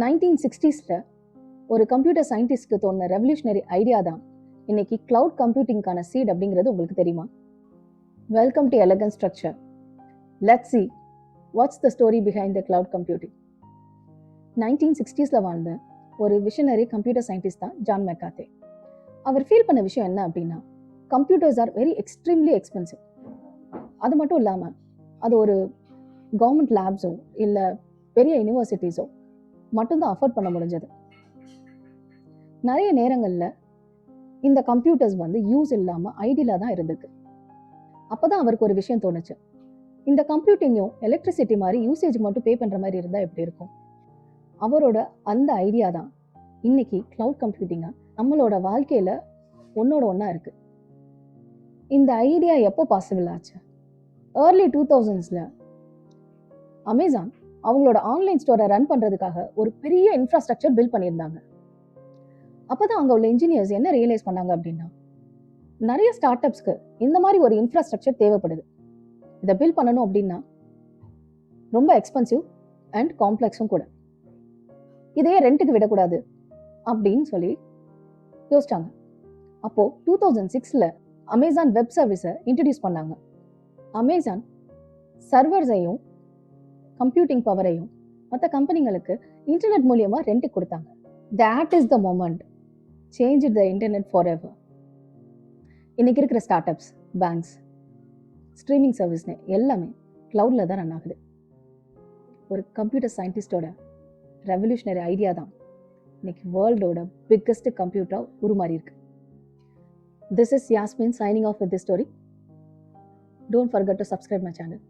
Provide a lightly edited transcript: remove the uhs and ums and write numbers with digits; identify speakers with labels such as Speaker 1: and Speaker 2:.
Speaker 1: 1960s ஒரு computer சயின்டிஸ்ட்க்கு தோணுன revolutionary idea தான் இன்னைக்கு கிளவுட் கம்ப்யூட்டிங்கான சீட் அப்படிங்கிறது உங்களுக்கு தெரியுமா? Welcome to elegant structure. Let's see what's the story behind the cloud computing. 1960s வாழ்ந்த ஒரு விஷனரி கம்ப்யூட்டர் சயின்டிஸ்ட் தான் ஜான் மெக்கார்தே. அவர் ஃபீல் பண்ண விஷயம் என்ன அப்படின்னா, computers are very extremely expensive. அது மட்டும் இல்லாமல் அது ஒரு கவர்மெண்ட் லேப்ஸோ இல்லை பெரிய யூனிவர்சிட்டிஸோ மட்டும்தான் அஃபோர்ட் பண்ண முடிஞ்சது. நிறைய நேரங்களில் இந்த கம்ப்யூட்டர்ஸ் யூஸ் இல்லாமல் ஐடியில் தான் இருந்திருக்கு. அப்போ தான் அவருக்கு ஒரு விஷயம் தோணுச்சு, இந்த கம்ப்யூட்டிங்கும் எலக்ட்ரிசிட்டி மாதிரி யூசேஜ் மட்டும் பே பண்ணுற மாதிரி இருந்தால் எப்படி இருக்கும். அவரோட அந்த ஐடியா தான் இன்னைக்கு கிளவுட் கம்ப்யூட்டிங்காக நம்மளோட வாழ்க்கையில் ஒன்றோட ஒன்றா இருக்குது. இந்த ஐடியா எப்போ பாசிபிள் ஆச்சு? ஏர்லி 2000s அமேசான் அவங்களோட ஆன்லைன் ஸ்டோரை ரன் பண்ணுறதுக்காக ஒரு பெரிய இன்ஃப்ராஸ்ட்ரக்சர் பில்ட் பண்ணியிருந்தாங்க. அப்போ தான் அங்கே உள்ள இன்ஜினியர்ஸ் என்ன ரியலைஸ் பண்ணாங்க அப்படின்னா, நிறைய ஸ்டார்ட் அப்ஸ்க்கு இந்த மாதிரி ஒரு இன்ஃப்ராஸ்ட்ரக்சர் தேவைப்படுது. இதை பில்ட் பண்ணணும் அப்படின்னா ரொம்ப எக்ஸ்பென்சிவ் அண்ட் காம்ப்ளெக்ஸும் கூட. இதையே ரெண்ட்டுக்கு விடக்கூடாது அப்படின்னு சொல்லி யோசிச்சாங்க. அப்போ 2006 அமேசான் வெப் சர்வீஸை இன்ட்ரடியூஸ் பண்ணாங்க. அமேசான் சர்வர்ஸையும் கம்ப்யூட்டிங் பவரையும் மற்ற கம்பெனிங்களுக்கு இன்டர்நெட் மூலியமா ரெண்ட்டுக்கு கொடுத்தாங்க. That is the moment change the internet for ever. இன்னைக்கு இருக்கிற ஸ்டார்ட் அப்ஸ், பேங்க்ஸ், ஸ்ட்ரீமிங் சர்வீஸ்னு எல்லாமே கிளவுட்ல தான் ரன் ஆகுது. ஒரு கம்ப்யூட்டர் சயின்டிஸ்டோட ரெவல்யூஷனரி ஐடியா தான் இன்னைக்கு வேர்ல்டோட பிக்கஸ்ட் கம்ப்யூட்டராக உருமாறி இருக்கு. This is Yasmin signing off with this story. Don't forget to subscribe my channel.